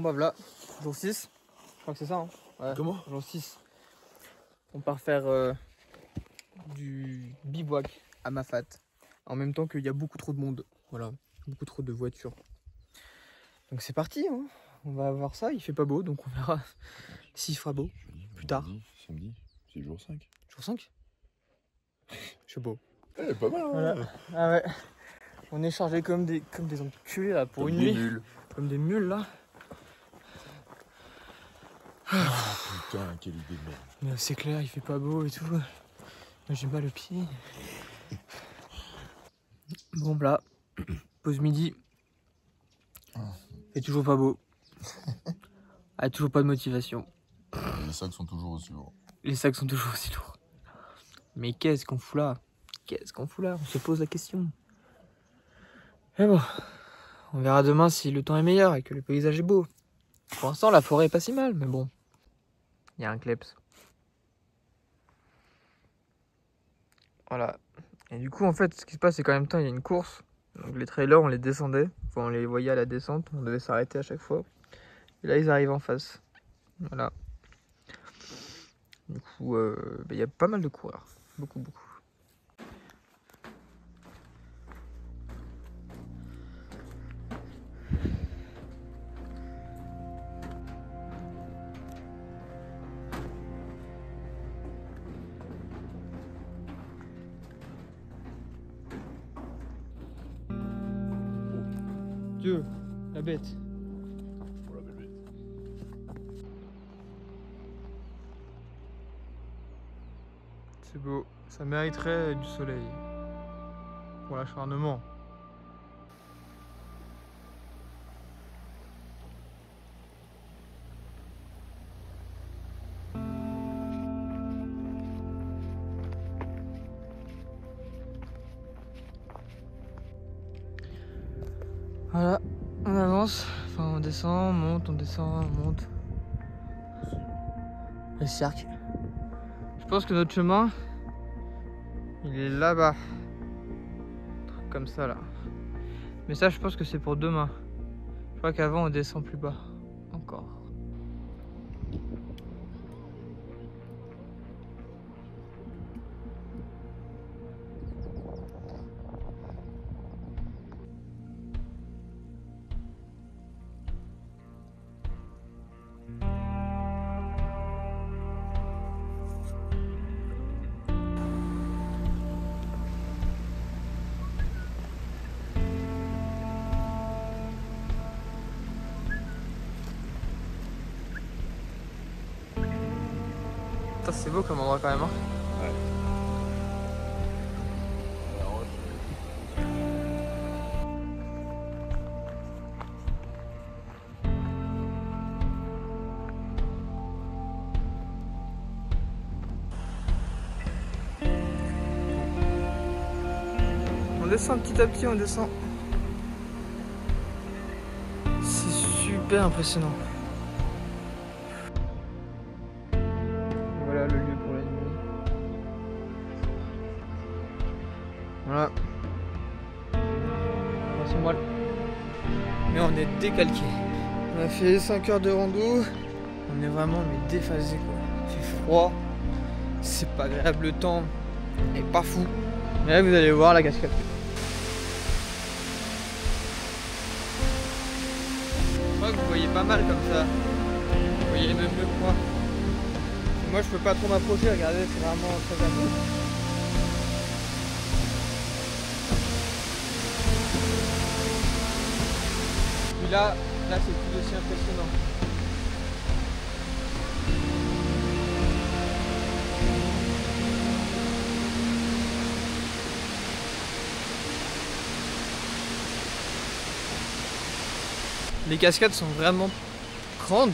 bah voilà, jour 6, je crois que c'est ça. Hein. Ouais, comment? Jour 6. On part faire du bivouac à Mafat. En même temps qu'il y a beaucoup trop de monde. Voilà, beaucoup trop de voitures. Donc c'est parti, hein. On va voir ça. Il fait pas beau, donc on verra s'il fera beau plus tard. Samedi, c'est jour 5. Jour 5? Je sais pas. Eh, pas mal, hein. Voilà. Ah ouais. On est chargés comme des enculés là pour une nuit. Mules. Comme des mules là. Putain, quelle idée de merde. Mais c'est clair, il fait pas beau et tout. Moi j'ai mal au pied. Bon là, pause midi. C'est toujours pas beau. Ah, toujours pas de motivation. Les sacs sont toujours aussi lourds. Les sacs sont toujours aussi lourds. Mais qu'est-ce qu'on fout là? Qu'est-ce qu'on fout là? On se pose la question. Mais bon, on verra demain si le temps est meilleur et que le paysage est beau. Pour l'instant, la forêt est pas si mal, mais bon. Il y a un kleps. Voilà. Et du coup, en fait, ce qui se passe, c'est qu'en même temps, il y a une course. Donc les trailers, on les descendait. Enfin, on les voyait à la descente. On devait s'arrêter à chaque fois. Et là, ils arrivent en face. Voilà. Du coup, il y a pas mal de coureurs. Beaucoup. 2, la bête. Pour la belle bête. C'est beau, ça mériterait du soleil. Pour l'acharnement. Voilà, on avance, enfin on descend, on monte, on descend, on monte. Le cercle. Je pense que notre chemin, il est là-bas. Un truc comme ça là. Mais ça je pense que c'est pour demain. Je crois qu'avant on descend plus bas. Encore. C'est beau comme endroit quand même. Hein. Ouais. On descend petit à petit, on descend. C'est super impressionnant. Voilà le lieu pour la nuit. Voilà. C'est moi. Mais on est décalqué. On a fait 5 heures de rando. On est vraiment mais déphasé quoi. Il fait froid. C'est pas agréable, le temps est pas fou. Mais là vous allez voir la cascade. Je crois que vous voyez pas mal comme ça. Vous voyez même mieux que moi. Moi je peux pas trop m'approcher, regardez, c'est vraiment très agréable. Puis là c'est tout aussi impressionnant. Les cascades sont vraiment grandes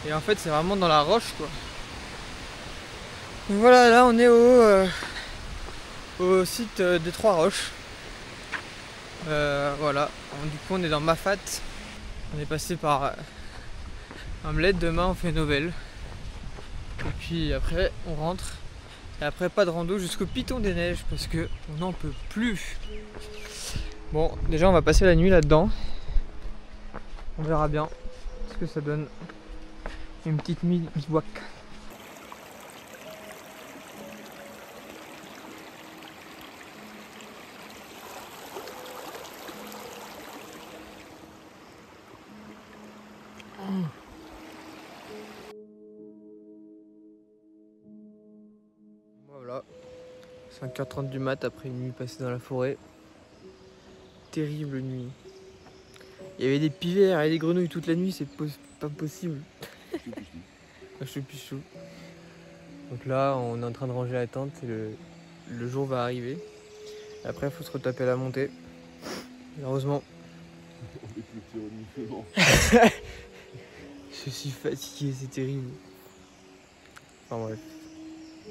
et en fait c'est vraiment dans la roche quoi. Donc voilà, là on est au site des Trois Roches. Voilà, du coup on est dans Mafat. On est passé par Hamlet, demain on fait Novelle. Et puis après on rentre. Et après pas de rando jusqu'au Piton des Neiges parce que on n'en peut plus. Bon, déjà on va passer la nuit là-dedans. On verra bien ce que ça donne. Une petite nuit bivouac. Voilà, 5h30 du mat après une nuit passée dans la forêt. Terrible nuit. Il y avait des pivers et des grenouilles toute la nuit, c'est pas possible. Je suis plus chaud. Donc là, on est en train de ranger la tente et le jour va arriver. Après, il faut se retaper la montée. Malheureusement. On est plus théoriquement. Je suis fatigué, c'est terrible. Enfin bref,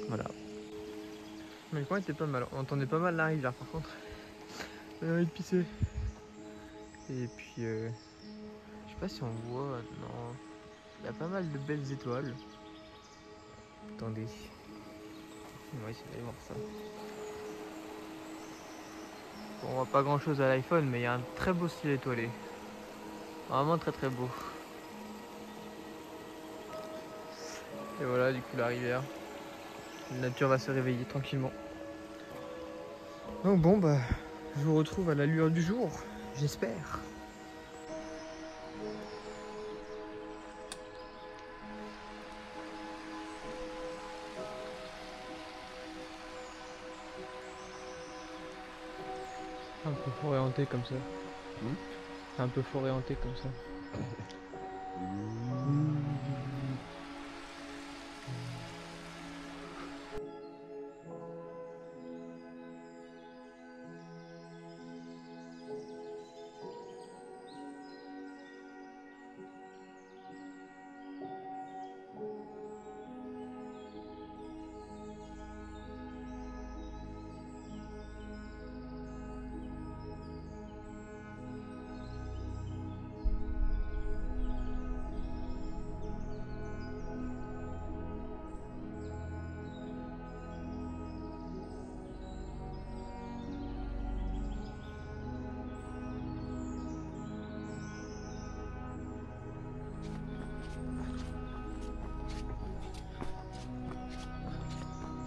voilà. Mais le coin était pas mal, on entendait pas mal la rivière par contre. J'ai envie de pisser. Et puis, je sais pas si on voit, non. Il y a pas mal de belles étoiles. Attendez. On va essayer d'aller voir ça. Bon, on voit pas grand chose à l'iPhone, mais il y a un très beau ciel étoilé. Vraiment très très beau. Et voilà du coup la rivière. La nature va se réveiller tranquillement. Donc bon bah je vous retrouve à la lueur du jour, j'espère. Un peu forêt hantée comme ça. Un peu forêt hantée comme ça.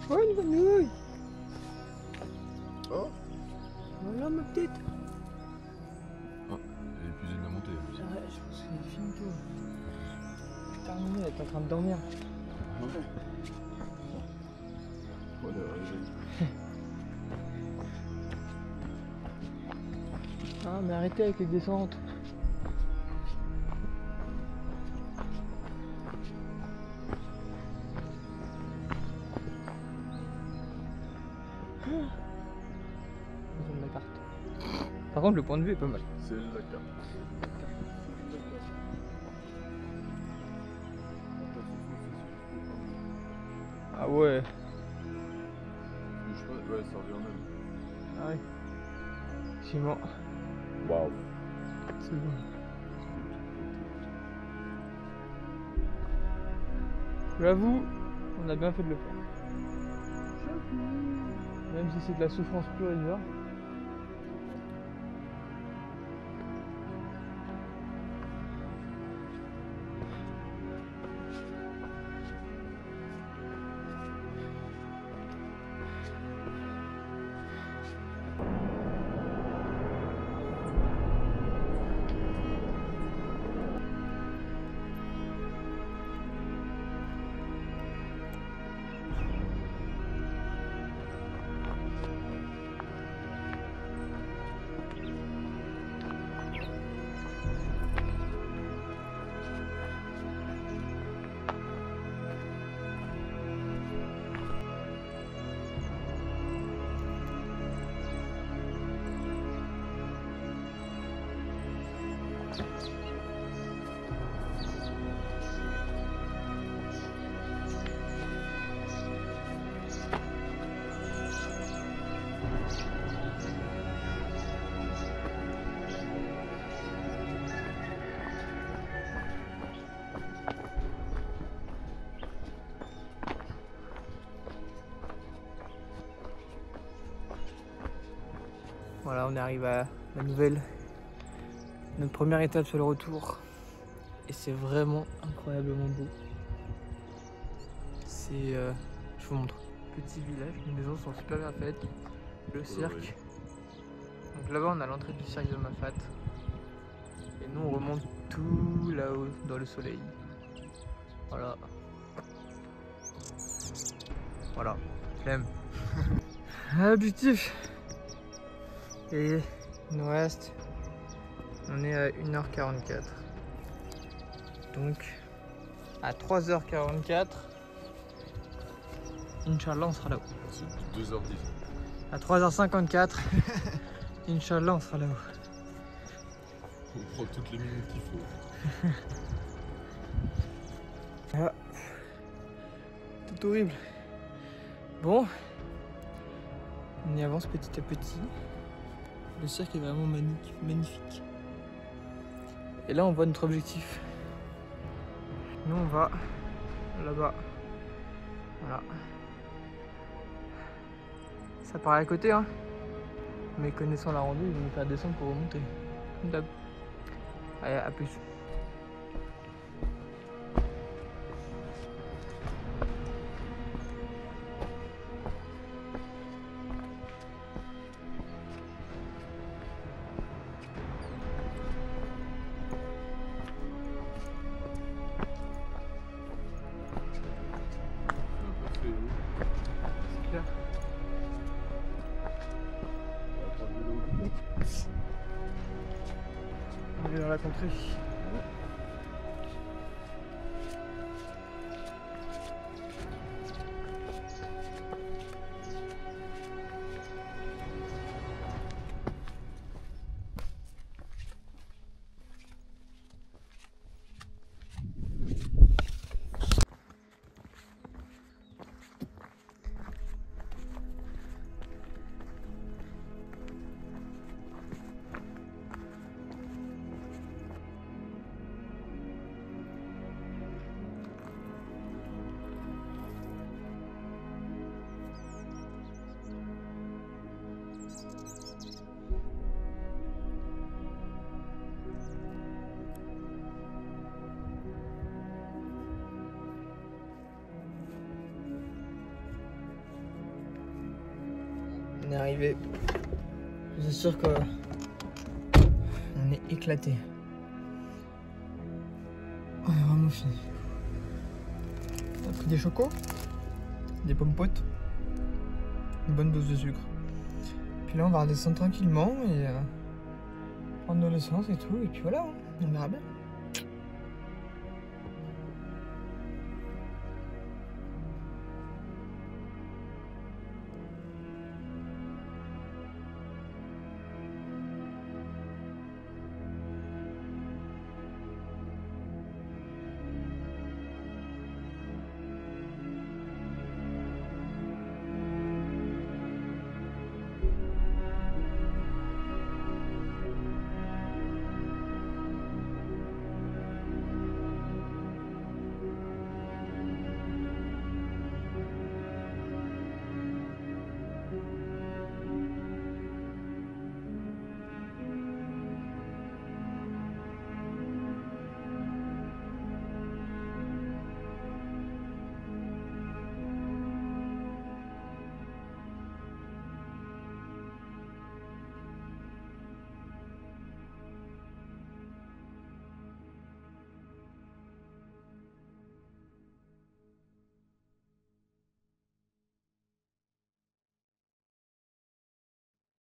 Oh une grenouille. Oh. Voilà ma petite. Ah, elle est épuisée de la montée. Ouais, je pense que c'est fini tout. C'est terminé, elle est en train de dormir. Ouais. Voilà, Ah mais arrêtez avec les descentes. La carte. Par contre le point de vue est pas mal. c'est la carte. Ah ouais. Ouais, ça revient même. Ah oui. Effectivement. Waouh. C'est bon. J'avoue, on a bien fait de le faire. Même si c'est de la souffrance pure et dure. Voilà, on arrive à la nouvelle, notre première étape sur le retour. et c'est vraiment incroyablement beau. C'est, je vous montre, petit village, les maisons sont super bien faites, le cirque. Donc là-bas on a l'entrée du cirque de Mafate. Et nous on remonte tout là-haut dans le soleil. Voilà. Voilà, flemme. Objectif. Et il nous reste, on est à 1h44. Donc à 3h44, Inch'Allah on sera là-haut. C'est 2h10. À 3h54, Inch'Allah on sera là-haut. On prend toutes les minutes qu'il faut. Ah. C'est horrible. Bon, on y avance petit à petit. Le cirque est vraiment magnifique. Et là on voit notre objectif. Nous on va là-bas. Voilà. Ça paraît à côté, hein. Mais connaissant la rando, ils vont nous faire descendre pour remonter. Comme d'hab. Allez, à plus. C'est clair. On est dans la contrée. On est arrivé. C'est sûr que on est éclaté. On est vraiment fini. On a pris des chocos, des pommes potes, une bonne dose de sucre. Puis là on va redescendre tranquillement et prendre de l'essence et tout. Et puis voilà, on verra bien.